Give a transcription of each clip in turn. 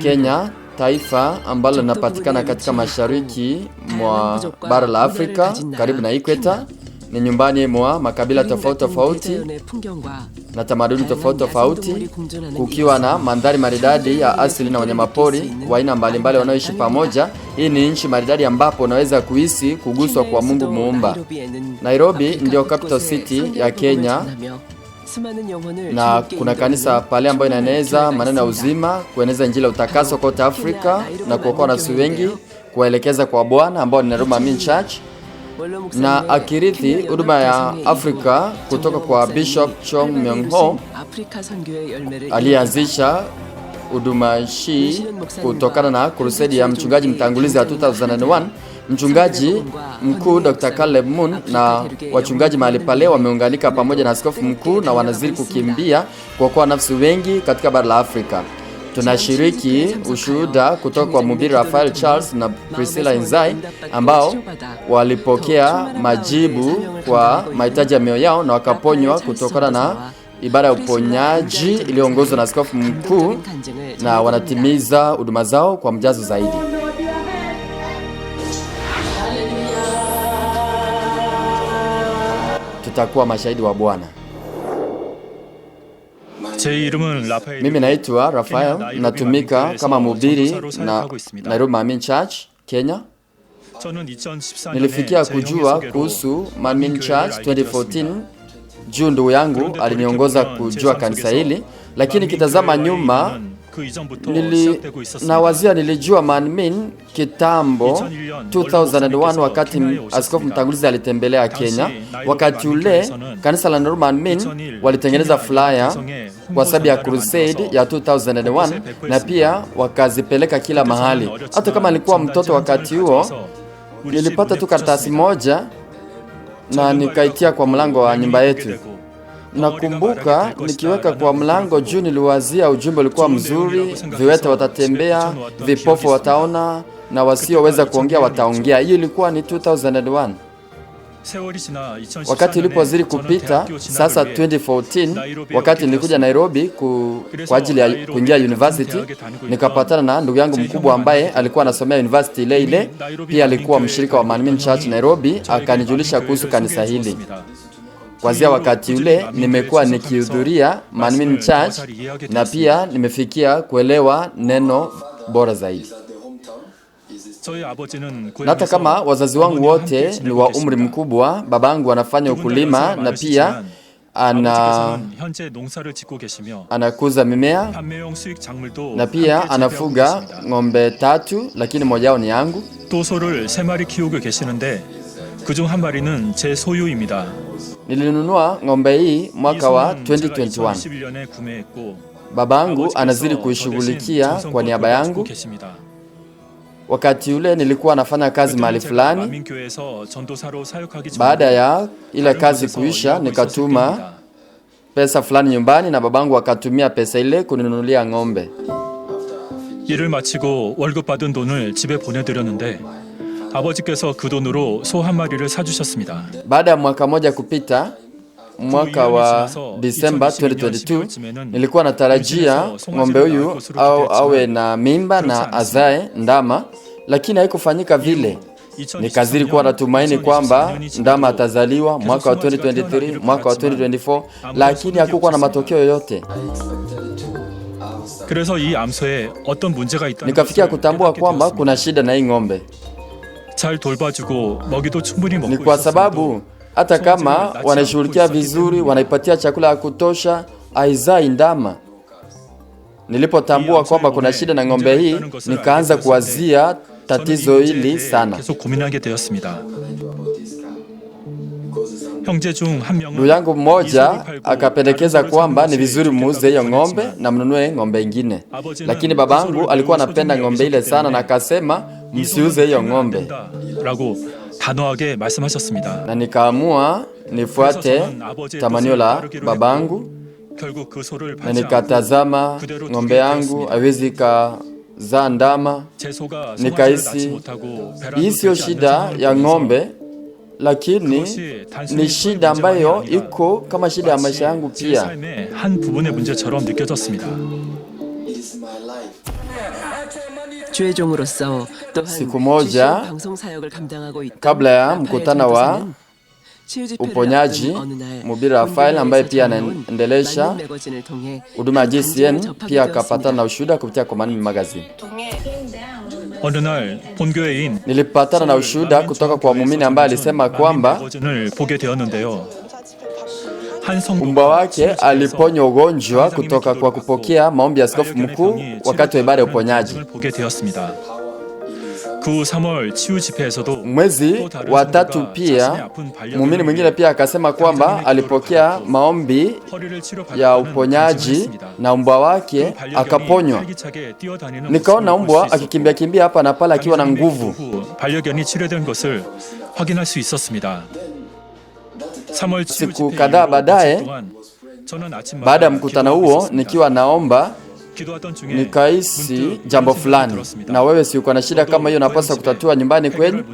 Kenya, taifa ambalo linapatikana katika mashariki mwa bara la Afrika karibu na ikweta, ni nyumbani mwa makabila tofauti tofauti na tamaduni tofauti tofauti, kukiwa na mandhari maridadi ya asili na wanyamapori wa aina mbalimbali wanaoishi pamoja. Hii ni nchi maridadi ambapo unaweza kuhisi kuguswa kwa Mungu Muumba. Nairobi ndio capital city ya Kenya, na kuna kanisa pale ambayo inaeneza maneno ya uzima, kueneza injili ya utakaso kote Afrika na kuokoa nafsi wengi, kuelekeza kwa Bwana, ambao ni Nairobi Main Church, na akirithi huduma ya Afrika kutoka kwa Bishop Chong Myong Ho alianzisha huduma hii kutokana na crusade ya mchungaji mtangulizi ya 2001. Mchungaji mkuu Dr. Caleb Moon na wachungaji mahali pale wameunganika pamoja na askofu mkuu na wanazidi kukimbia kuokoa nafsi wengi katika bara la Afrika. Tunashiriki ushuhuda kutoka kwa mhubiri Raphael Charles na Priscilla Inzai, ambao walipokea majibu kwa mahitaji ya mioyo yao na wakaponywa kutokana na ibada ya uponyaji iliyoongozwa na askofu mkuu, na wanatimiza huduma zao kwa mjazo zaidi. Tutakuwa mashahidi wa Bwana. Mimi naitwa Raphael, natumika kama mhubiri na Nairobi Main Church, Kenya. Nilifikia kujua kuhusu Main Church 2014. Juu ndugu yangu aliniongoza kujua kanisa hili, lakini kitazama nyuma nilijua Main kitambo 2001 wakati askofu mtangulizi alitembelea Kenya. Wakati ule kanisa la Nairobi Main walitengeneza flyer kwa sababu ya crusade ya 2001, na pia wakazipeleka kila mahali. Hata kama nilikuwa mtoto wakati huo, nilipata tu karatasi moja na nikaitia kwa mlango wa nyumba yetu. Nakumbuka nikiweka kwa mlango juu, niliwazia ujumbe ulikuwa mzuri: viwete watatembea, vipofu wataona, na wasioweza kuongea wataongea. Hiyo ilikuwa ni 2001. Wakati ulipozidi kupita, sasa 2014, wakati nilikuja Nairobi kwa ajili ya kuingia university, nikapatana na ndugu yangu mkubwa ambaye alikuwa anasomea university ile ile, pia alikuwa mshirika wa Main Church Nairobi, akanijulisha kuhusu kanisa hili. Kwanzia wakati ule nimekuwa nikihudhuria Main Church, na pia nimefikia kuelewa neno bora zaidi. Hata kama wazazi wangu wote ni wa umri mkubwa, babangu anafanya ukulima na pia anakuza mimea, na pia anafuga ng'ombe 3, lakini moja wao ni yangu. Nilinunua ng'ombe hii mwaka wa 2021. Babangu anazidi kuishughulikia kwa niaba yangu. Wakati ule nilikuwa nafanya kazi mahali fulani. Baada ya ile kazi kuisha, nikatuma pesa fulani nyumbani, na babangu akatumia pesa ile kuninunulia ng'ombe. 일을 마치고 월급 받은 돈을 집에 보내드렸는데 아버지께서 그 돈으로 소 한 마리를 사주셨습니다. Baada ya mwaka moja kupita, mwaka wa December 2022, nilikuwa natarajia ng'ombe huyu awe na mimba na azae ndama, lakini haikufanyika vile. Nikazidi kuwa natumaini kwamba ndama atazaliwa mwaka wa 2023, mwaka wa 2024, lakini hakukuwa na matokeo yoyote. 그래서 이 암소에 어떤 문제가 있다는 Nikafikia kutambua kwamba kuna shida na hii ng'ombe. 잘 돌봐주고 먹이도 충분히 먹고 Ni kwa sababu hata kama wanashughulikia vizuri, wanaipatia chakula ya kutosha, haizai ndama. Nilipotambua kwamba kuna shida na ng'ombe hii, nikaanza kuwazia tatizo hili sana. 계속 고민하게 되었습니다. 형제 중 한 명은 Ndugu yangu mmoja akapendekeza kwamba ni vizuri muuze hiyo ng'ombe na mnunue ng'ombe ingine, lakini babangu alikuwa anapenda ng'ombe ile sana, na akasema msiuze hiyo ng'ombe. 라고 단호하게 말씀하셨습니다. Na nikaamua nifuate tamanio la babangu, 결국 그 소를 na 받지 nikatazama ng'ombe yangu haiwezi kuzaa ndama. 제 소가 Nikahisi 성화를 낳지 못하고 hii sio shida ya ng'ombe, lakini ni shida ambayo iko kama shida ya maisha yangu 제 pia. 삶의 한 부분의 문제처럼 느껴졌습니다. Siku moja kabla ya mkutano wa uponyaji, Mhubiri Rafael ambaye pia anaendelesha huduma ya GCN pia akapatana na ushuhuda kupitia Command Me Magazine. 어느 날 본교회인 Nilipatana na ushuhuda kutoka kwa muumini ambaye alisema kwamba 보게 되었는데요. mbwa wake aliponywa ugonjwa kutoka kwa kupokea maombi ya askofu mkuu wakati wa ibada ya uponyaji. 보게 되었습니다. 그 3월 치유 집회에서도 Mwezi wa 3 pia muumini mwingine pia akasema kwamba alipokea maombi ya uponyaji na mbwa wake akaponywa. Nikaona mbwa akikimbia kimbia hapa na pale akiwa na nguvu. 반려견이 치료된 것을 확인할 수 있었습니다. 3월 치유 Siku kadhaa baadaye, baada ya mkutano huo, nikiwa naomba nikahisi jambo fulani. Na wewe si uko na shida kama hiyo, unapaswa kutatua nyumbani kwenu?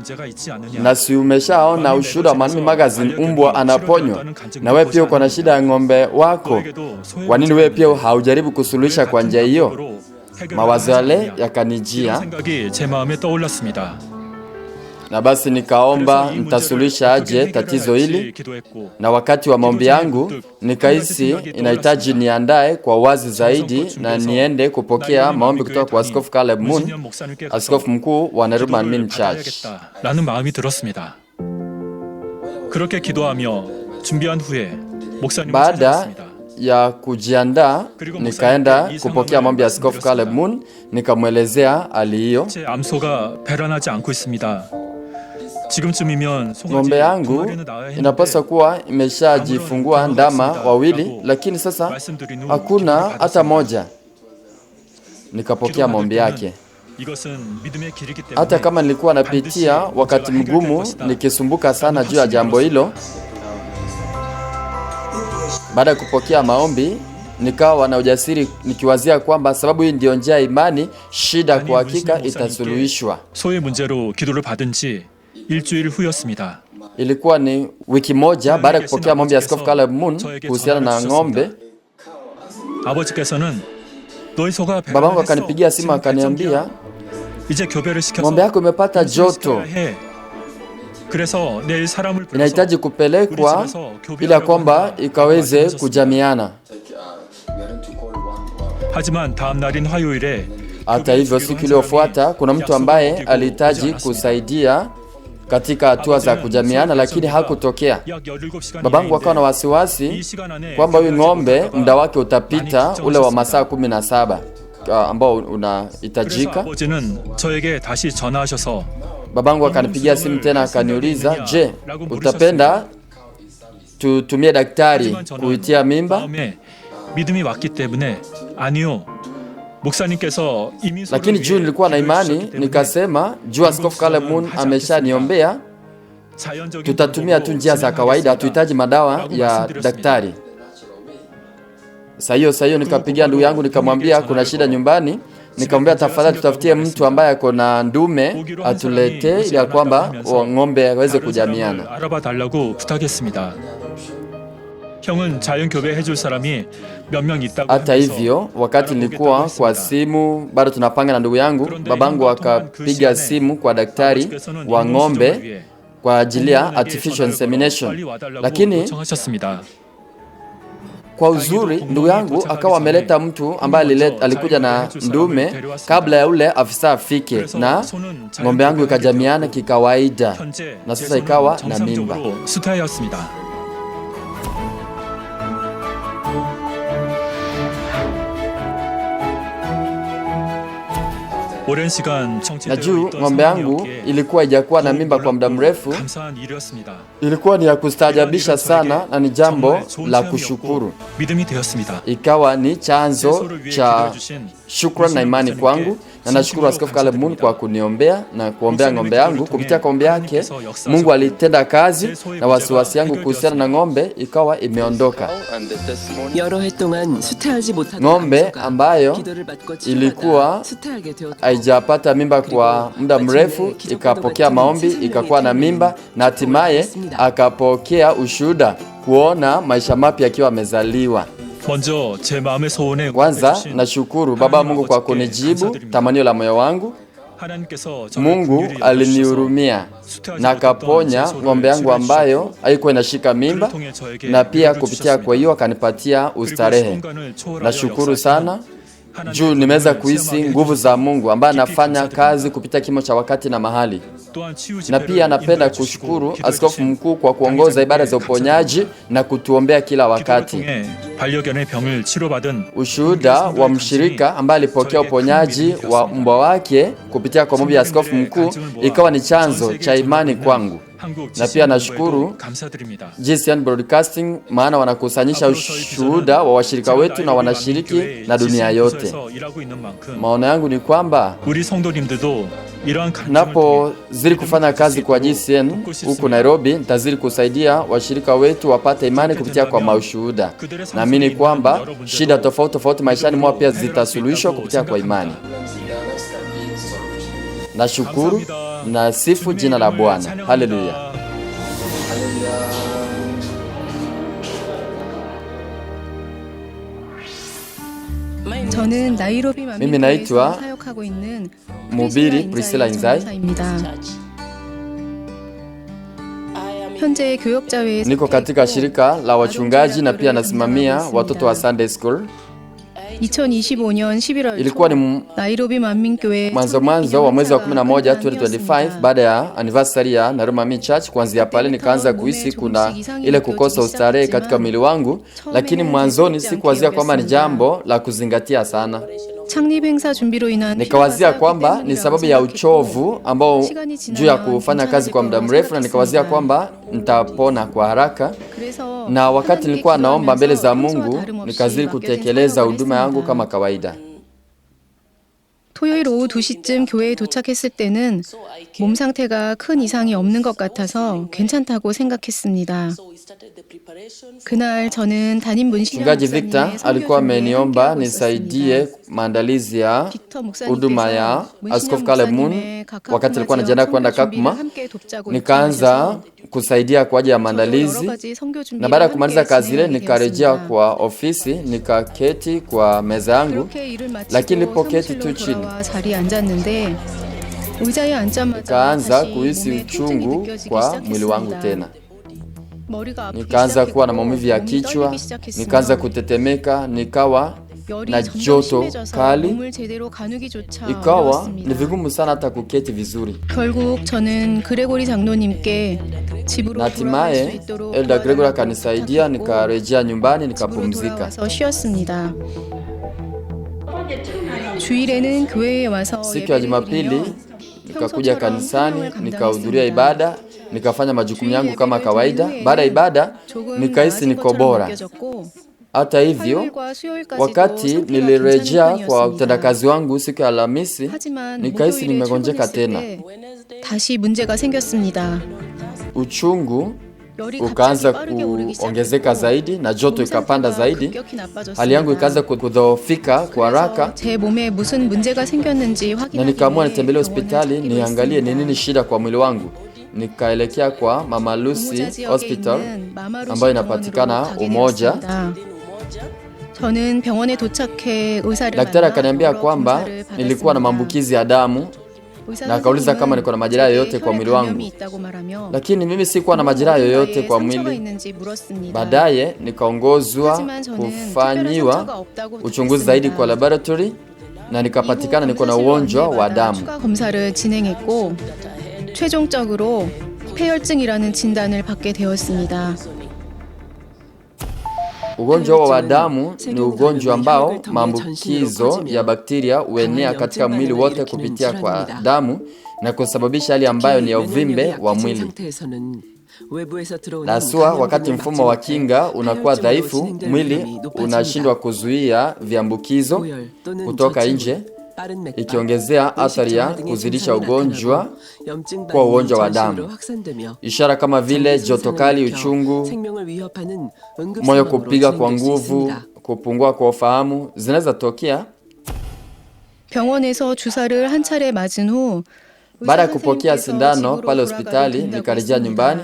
Na si umeshaona ushuhuda wa Command Me Magazine, mbwa anaponywa? Na wewe pia uko na shida ya ng'ombe wako, kwa nini wewe pia haujaribu kusuluhisha kwa njia hiyo? Mawazo yale yakanijia, na basi nikaomba nitasuluhisha aje tatizo hili. Na wakati wa maombi yangu nikahisi inahitaji niandae kwa wazi zaidi na niende kupokea maombi kutoka kwa Askofu Caleb Moon, askofu mkuu wa Nairobi Main Church. 라는 마음이 들었습니다. 그렇게 기도하며 준비한 후에 목사님을 Baada 찾아갔습니다. ya kujiandaa nikaenda kupokea maombi ya Askofu Caleb Moon, nikamwelezea hali hiyo. 제 암소가 배란하지 않고 있습니다. 지금쯤이면 Ng'ombe yangu inapaswa kuwa imeshajifungua ndama wawili, lakini sasa hakuna hata moja. Nikapokea maombi yake. Hata kama nilikuwa napitia wakati mgumu nikisumbuka sana juu ya jambo hilo, baada ya kupokea maombi nikawa na ujasiri nikiwazia kwamba sababu hii ndio njia ya imani, shida kwa hakika itasuluhishwa. 소의 문제로 기도를 받은 지 일주일 후였습니다. Ilikuwa ni wiki moja baada ya kupokea maombi ya Askofu Caleb Moon kuhusiana na ng'ombe. 아버지께서는 너희 소가 Babangu akanipigia simu akaniambia, 이제 교배를 시켜서 ng'ombe yako imepata joto, 그래서 내일 사람을 불러서 inahitaji kupelekwa ili ya kwamba ikaweze kujamiana. 하지만 다음 날인 화요일에 Hata hivyo, siku iliyofuata kuna mtu ambaye alihitaji kusaidia katika hatua za kujamiana, lakini hakutokea. Babangu akawa na wasiwasi kwamba huyu ng'ombe muda wake utapita ule wa masaa 17 ambao unahitajika. 아버지는 저에게 다시 전화하셔서 Babangu akanipigia simu tena akaniuliza, je, utapenda tutumie daktari kuitia mimba? 마음에 믿음이 왔기 때문에 아니요. 목사님께서 이미 Lakini juu nilikuwa na imani, nikasema juu Askofu Caleb Moon ameshaniombea, tutatumia tu njia za kawaida, hatuhitaji madawa ya daktari. Saa hiyo nikapigia ndugu yangu nikamwambia kuna shida nyumbani. Nikamwambia tafadhali tutafutie mtu ambaye ako na ndume atuletee ili ya kwamba ng'ombe aweze kujamiana. 알아봐 달라고 부탁했습니다. 형은 자연 교배 해줄 사람이 몇 명 있다고 Hata hivyo, wakati nilikuwa kwa simu bado tunapanga na ndugu yangu, babangu akapiga simu kwa daktari wa ng'ombe kwa ajili ya artificial insemination. Lakini kwa uzuri ndugu yangu akawa ameleta mtu ambaye alikuja na ndume kabla ya ule afisa afike, na ng'ombe yangu ikajamiana kikawaida, na sasa ikawa na mimba. Na juu ng'ombe yangu ilikuwa haijakuwa na mimba kwa muda mrefu, ilikuwa ni ya kustaajabisha sana na ni jambo la kushukuru. Ikawa ni chanzo cha shukrani na imani kwangu, na nashukuru Askofu Caleb Moon kwa kuniombea na kuombea ng'ombe yangu. Kupitia maombi yake Mungu alitenda kazi na wasiwasi yangu kuhusiana na ng'ombe ikawa imeondoka. Ng'ombe ambayo ilikuwa haijapata mimba kwa muda mrefu ikapokea maombi, ikakuwa na mimba, na hatimaye akapokea ushuhuda kuona maisha mapya akiwa amezaliwa. Kwanza nashukuru Baba Mungu kwa kunijibu tamanio la moyo wangu, Mungu alinihurumia na akaponya ng'ombe yangu ambayo haikuwa inashika mimba, na pia kupitia kwa hiyo akanipatia ustarehe. Nashukuru sana juu nimeweza kuhisi nguvu za Mungu ambaye anafanya kazi kupita kimo cha wakati na mahali. Na pia napenda kushukuru askofu mkuu kwa kuongoza ibada za uponyaji na kutuombea kila wakati. Ushuhuda wa mshirika ambaye alipokea uponyaji wa mbwa wake kupitia kwa maombi ya askofu mkuu ikawa ni chanzo cha imani kwangu. Na pia nashukuru GCN Broadcasting maana wanakusanyisha ushuhuda wa washirika wetu na wanashiriki na dunia yote. Maono yangu ni kwamba napo zili kufanya kazi kwa GCN huku Nairobi, nitazidi kusaidia washirika wetu wapate imani kupitia kwa maushuhuda. Naamini kwamba shida tofauti maishani mwao pia zitasuluhishwa kupitia kwa imani. Nashukuru na sifu jina la Bwana. Haleluya. Mimi naitwa mhubiri Priscilla Inzai. Niko katika shirika la wachungaji na pia nasimamia watoto wa Sunday School. 2025년 11월 Ilikuwa ni 나이로비 만민교회 mwanzo wa mwezi wa 11 2025, baada ya anniversary ya Nairobi Manmin Church. Kuanzia pale nikaanza kuhisi kuna ile kukosa ustarehe katika mwili wangu, lakini mwanzoni sikuwazia kwamba ni jambo la kuzingatia sana. 창립 행사 준비로 인한 Nikawazia kwamba ni sababu ya uchovu ambao juu ya kufanya kazi kwa muda mrefu, na nikawazia kwamba nitapona kwa haraka. Na wakati nilikuwa naomba mbele za Mungu, nikazidi kutekeleza huduma yangu kama kawaida. 토요일 오후 2시쯤 교회에 도착했을 때는 몸 상태가 큰 이상이 없는 것 같아서 괜찮다고 생각했습니다. 그날 저는 담임 문신영 Mchungaji Victor alikuwa ameniomba nisaidie maandalizi ya huduma ya Askofu Caleb Moon wakati alikuwa anajiandaa kwenda Kakuma. Nikaanza kusaidia kwa ajili ya maandalizi, na baada ya kumaliza kazi ile nikarejea kwa ofisi, nikaketi kwa meza yangu, lakini nilipoketi tu chini nikaanza kuhisi uchungu kwa mwili wangu tena. Nikaanza kuwa na maumivu ya kichwa, nikaanza kutetemeka, nikawa na joto kali, ikawa ni vigumu sana hata kuketi vizuri. 결국 저는 그레고리 장로님께 집으로 Na hatimaye Elder Gregory akanisaidia, nikarejea nyumbani nikapumzika. 쉬었습니다. 주일에는 교회에 와서 Siku ya Jumapili nikakuja kanisani, nikahudhuria ibada, nikafanya majukumu yangu kama kawaida. Baada ya ibada nikahisi niko bora. Hata hivyo, wakati nilirejea kwa utendakazi wangu siku ya Alhamisi, nikahisi nimegonjeka tena. 다시 문제가 생겼습니다. Uchungu ukaanza kuongezeka zaidi na joto ikapanda zaidi. Hali yangu ikaanza kudhoofika kwa haraka, 제 몸에 무슨 문제가 생겼는지 na nikaamua nitembelee hospitali niangalie ni nini shida kwa mwili wangu. Nikaelekea kwa Mama Lucy Hospital ambayo inapatikana Umoja. 저는 병원에 도착해 의사를 Daktari akaniambia kwamba nilikuwa na maambukizi ya damu, na akauliza kama niko na majeraha yoyote kwa mwili wangu, lakini mimi sikuwa na majeraha yoyote kwa mwili. Baadaye nikaongozwa kufanyiwa uchunguzi zaidi kwa laboratory, na nikapatikana niko na ugonjwa wa damu. 검사를 진행했고 최종적으로 폐혈증이라는 진단을 받게 되었습니다. Ugonjwa wa damu ni ugonjwa ambao maambukizo ya bakteria huenea katika mwili wote kupitia kwa damu na kusababisha hali ambayo ni ya uvimbe wa mwili. Nasua wakati mfumo wa kinga unakuwa dhaifu, mwili unashindwa kuzuia viambukizo kutoka nje, ikiongezea athari ya kuzidisha ugonjwa kwa ugonjwa wa damu. Ishara kama vile joto kali, uchungu, moyo kupiga kwa nguvu, kupungua kwa ufahamu zinaweza tokea. 병원에서 주사를 한 차례 맞은 후 Baada ya kupokea sindano pale hospitali nikarejea nyumbani.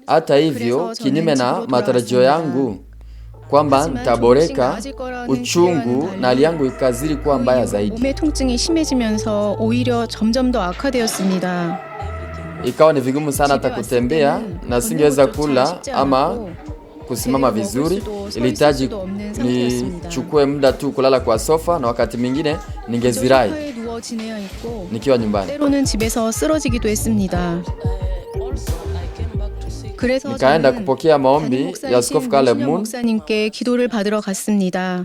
Hata hivyo, kinyume na matarajio yangu, kwamba nitaboreka, uchungu na hali yangu ikazidi kuwa mbaya zaidi. 몸의 통증이 심해지면서 오히려 점점 더 악화되었습니다. Ikawa ni vigumu sana hata kutembea na singeweza kula ama kusimama vizuri. Ilihitaji nichukue muda tu kulala kwa sofa na wakati mwingine ningezirai nikiwa nyumbani. 때로는 집에서 쓰러지기도 했습니다. 그래서 Nikaenda kupokea maombi ya Askofu Caleb Moon. 목사님께 기도를 받으러 갔습니다.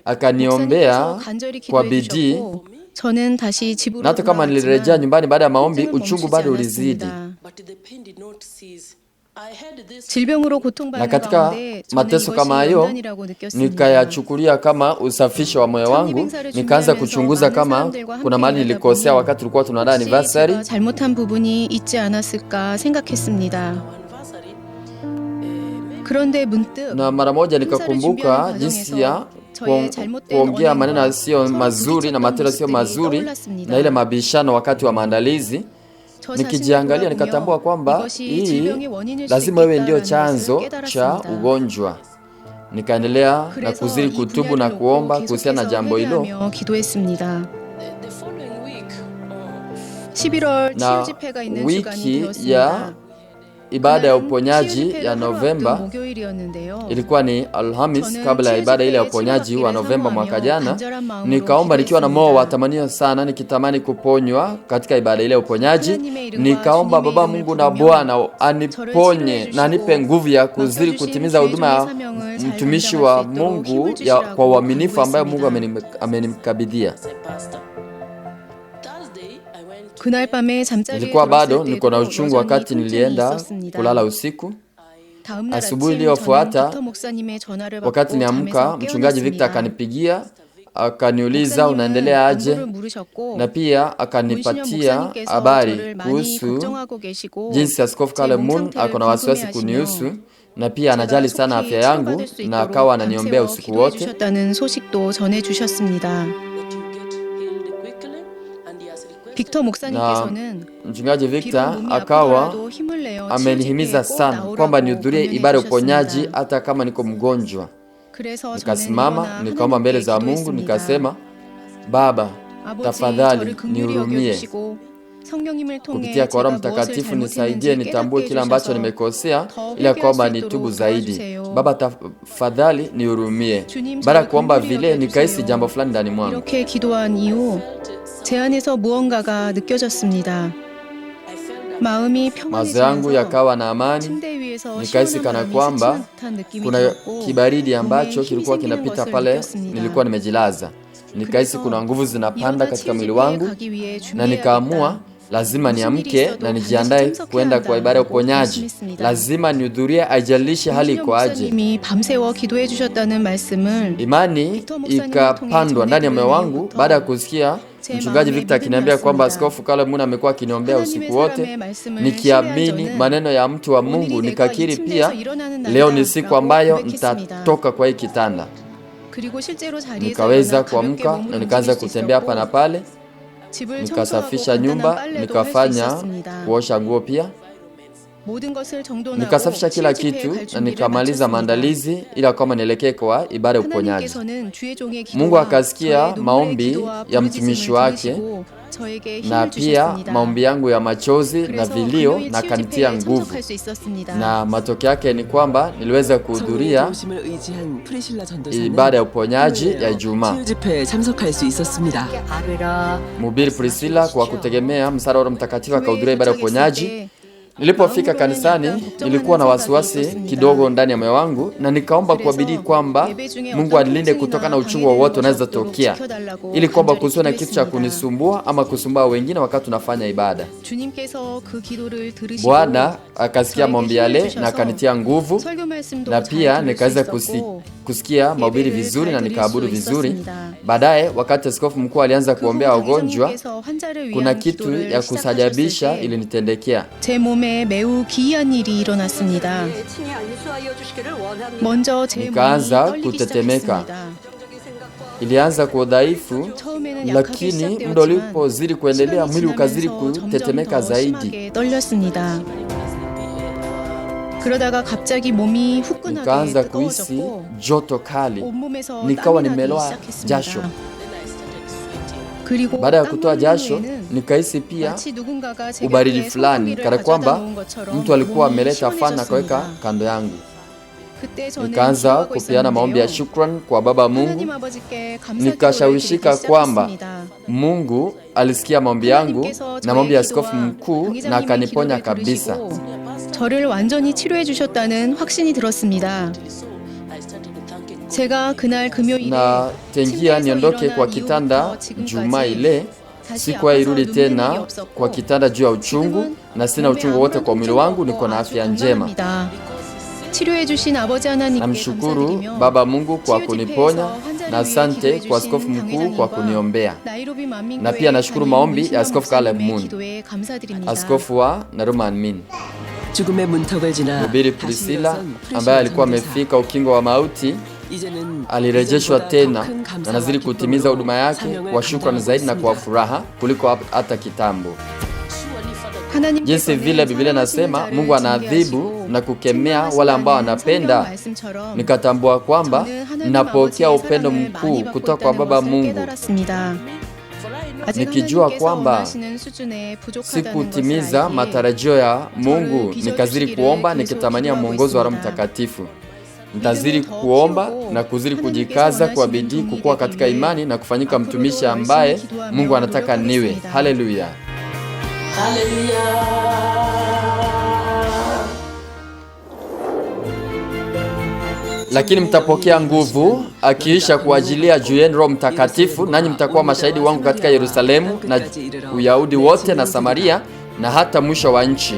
Akaniombea kwa bidii. 저는 다시 집으로 Na hata kama nilirejea nyumbani baada ya maombi, uchungu bado ulizidi. 질병으로 고통받는 Na katika 가운데 저는 mateso 이것이 kama hayo 연단이라고 느꼈습니다. nikayachukulia kama usafisho wa moyo wangu. Nikaanza kuchunguza kama kuna mahali nilikosea wakati tulikuwa tunaandaa anniversary. 혹시 잘못한 부분이 있지 않았을까 생각했습니다. 그런데 문득 Na mara moja nikakumbuka jinsi ya kuongea maneno yasiyo mazuri na matendo yasiyo mazuri na ile mabishano wakati wa maandalizi. Nikijiangalia nikatambua kwamba hii lazima iwe ndio chanzo cha ugonjwa. Nikaendelea na kuzidi kutubu na kuomba kuhusiana na jambo hilo. Na wiki ya ibada ya uponyaji ya Novemba ilikuwa ni Alhamis, kabla ya ibada ile ya uponyaji wa Novemba mwaka jana. Nikaomba nikiwa na moyo wa tamanio sana, nikitamani kuponywa katika ibada ile ya uponyaji. Nikaomba Baba Mungu na Bwana aniponye na anipe nguvu ya kuzidi kutimiza huduma ya mtumishi wa Mungu kwa uaminifu ambayo Mungu amenimkabidhia. Nilikuwa bado niko na uchungu wakati nilienda kulala usiku. Asubuhi iliyofuata wakati niamka, mchungaji Victor akanipigia, akaniuliza unaendelea aje, na pia akanipatia habari kuhusu jinsi Askofu Caleb Moon ako na wasiwasi kunihusu na pia anajali sana afya yangu na akawa ananiombea usiku wote. Na mchungaji Victor akawa amenihimiza sana kwamba nihudhurie ibada ya uponyaji hata kama niko mgonjwa. Nikasimama, nikaomba mbele za Mungu, nikasema, Baba, tafadhali nihurumie. Kupitia kwa Roho Mtakatifu nisaidie nitambue kila ambacho nimekosea ili kwamba nitubu zaidi. Baba, tafadhali nihurumie. Baada kuomba vile nikahisi jambo fulani ndani mwangu. 제 안에서 무언가가 느껴졌습니다. 마음이 mawazo yangu yakawa na amani. Nikahisi kana kwamba kuna kibaridi ambacho kilikuwa kinapita pale nilikuwa nimejilaza. Nikahisi kuna nguvu zinapanda katika mwili wangu na nikaamua lazima niamke na nijiandae kwenda kwa ibada ya uponyaji. Lazima nihudhurie, haijalishi hali iko aje. Imani ikapandwa ndani ya moyo wangu baada ya kusikia mchungaji Victor akiniambia kwamba Askofu Caleb Moon amekuwa akiniombea usiku wote. Nikiamini maneno ya mtu wa Mungu, nikakiri pia leo ni siku ambayo nitatoka kwa hii kitanda. Nikaweza kuamka na nikaanza kutembea hapa na pale. Nikasafisha nyumba, nikafanya kuosha nguo pia. Nikasafisha kila kitu na nikamaliza maandalizi ili kama nielekee kwa ibada ya uponyaji. Mungu akasikia maombi ya mtumishi wake na pia maombi yangu ya machozi na vilio na kanitia nguvu. Na matokeo yake ni kwamba niliweza kuhudhuria ibada ya uponyaji ya Ijumaa. Mhubiri Priscilla kwa kutegemea msaada wa Roho Mtakatifu akahudhuria ibada ya uponyaji. Nilipofika kanisani nilikuwa na wasiwasi kidogo ndani ya moyo wangu na nikaomba kwa bidii kwamba Mungu alilinde kutokana na uchungu wowote unaweza tokea, ili kwamba kusiwe na kitu cha kunisumbua ama kusumbua wengine wakati tunafanya ibada. Bwana akasikia maombi yale na akanitia nguvu, na pia nikaweza kusikia mahubiri vizuri na nikaabudu vizuri. Baadaye wakati askofu mkuu alianza kuombea wagonjwa, kuna kitu ya kusajabisha ilinitendekea. 매우 기이한 일이 일어났습니다. 먼저 제 nikaanza kutetemeka. Ilianza kwa udhaifu, lakini muda ulipozidi kuendelea mwili ukazidi kutetemeka zaidi. 그러다가 갑자기 몸이 후끈하게 nikaanza kuhisi 뜨거워졌고 joto kali, 온몸에서 nikawa 땀이 나기 nimeloa 시작했습니다. jasho. 그리고 Baada ya 땀 kutoa 흘린 jasho, 후에는 nikahisi pia 마치 누군가가 제 ubaridi 곁에 fulani, 선풍기를 kana 가져다 kwamba 놓은 것처럼 mtu alikuwa 몸이 ameleta fan na akaweka 시원해졌습니다. kando yangu. 그때 저는 Nikaanza 기도하고 kupeana maombi ya 있었는데요. shukran kwa Baba 하나님 Mungu. 아버지께 감사 기도를 드리기 Nikashawishika kwamba 시작했습니다. Mungu alisikia maombi yangu 하나님께서 na maombi ya 저의 askofu 기도와 mkuu na 당회장님의 akaniponya 기도를 kabisa. 들으시고 저를 완전히 치료해 주셨다는 확신이 들었습니다. 제가 그날 금요일에 Na tengia 침대에서 niondoke kwa 일어난 kitanda 이후부터 Juma 지금까지 ile, 다시 sikuwahi 아파서 rudi 눈물 tena 일이 없었고 kwa kitanda juu ya uchungu na sina 몸에 uchungu wote 아무런 kwa mwili 통증이 wangu, 없고 niko na 아주 afya njema. 건강합니다. 치료해 주신 아버지 하나님께 Namshukuru 감사드리며 Baba Mungu kwa 치유 kuniponya 집회에서 환자를 na 위해 asante 기도해 kwa 주신 askofu mkuu kwa 당회장님과 kuniombea. 나이로비 Na 만민교회 pia nashukuru 담임 maombi ya 문신영 Askofu Caleb 목사님의 Moon, 기도에 감사드립니다. askofu wa Naruma Admin. 죽음의 문턱을 지나 Mhubiri 다시 Priscilla 일어선 ambaye alikuwa 프리시아 amefika ukingo wa mauti 이제는 alirejeshwa 이전보다 tena 더 큰 na 감사와 anazidi kutimiza 기쁨으로 huduma yake 사명을 kwa shukrani zaidi na kwa 감당하고 furaha kuliko hata kitambo. 하나님께서는 Jinsi vile Biblia inasema 사랑하시는 Mungu 자를 anaadhibu 징계하시고 na kukemea wale ambao 성경 wanapenda. 말씀처럼 Nikatambua kwamba 저는 하나님 napokea 아버지의 upendo 사랑을 mkuu 많이 받고 kutoka kwa 있다는 Baba 것을 Mungu, 깨달았습니다. 아직 nikijua 하나님께서 kwamba 원하시는 수준에 부족하다는 것을 sikutimiza 알기에 matarajio ya Mungu, 저를 nikazidi 빚어주시기를 kuomba 계속 nikitamania 기도하고 mwongozo wa Roho 있습니다. Mtakatifu. Nitazidi 믿음을 더 kuomba 키우고 na kuzidi 하나님께서 kujikaza kwa 원하시는 bidii 종이 kukua katika 되기 imani na kufanyika 앞으로도 mtumishi 열심히 ambaye 기도하며 Mungu anataka niwe. 노력하겠습니다. Haleluya. Lakini mtapokea nguvu akiisha kuajilia juu yenu Roho Mtakatifu, nanyi mtakuwa mashahidi wangu katika Yerusalemu na Uyahudi wote na Samaria na hata mwisho wa nchi.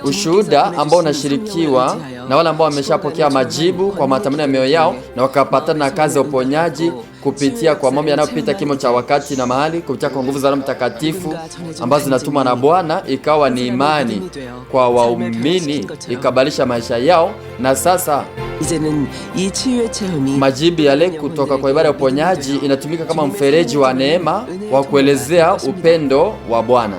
Ushuhuda ambao unashirikiwa na wale ambao wameshapokea majibu kwa matamanio ya mioyo yao na wakapatana na kazi ya uponyaji kupitia kwa mambo yanayopita kimo cha wakati na mahali, kupitia kwa nguvu za Roho Mtakatifu ambazo zinatumwa na Bwana, ikawa ni imani kwa waumini, ikabadilisha maisha yao. Na sasa 이제는 이 치유의 체험이 majibu yale kutoka kwa ibada ya uponyaji inatumika kama mfereji wa neema wa kuelezea upendo wa Bwana.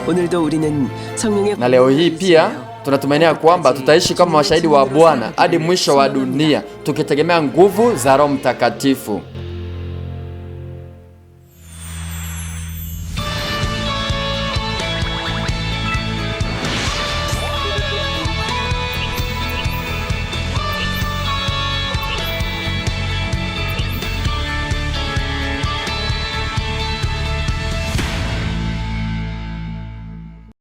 오늘도 우리는 성령의 Na leo hii pia tunatumainia kwamba tutaishi kama mashahidi wa Bwana hadi mwisho wa dunia, tukitegemea nguvu za Roho Mtakatifu.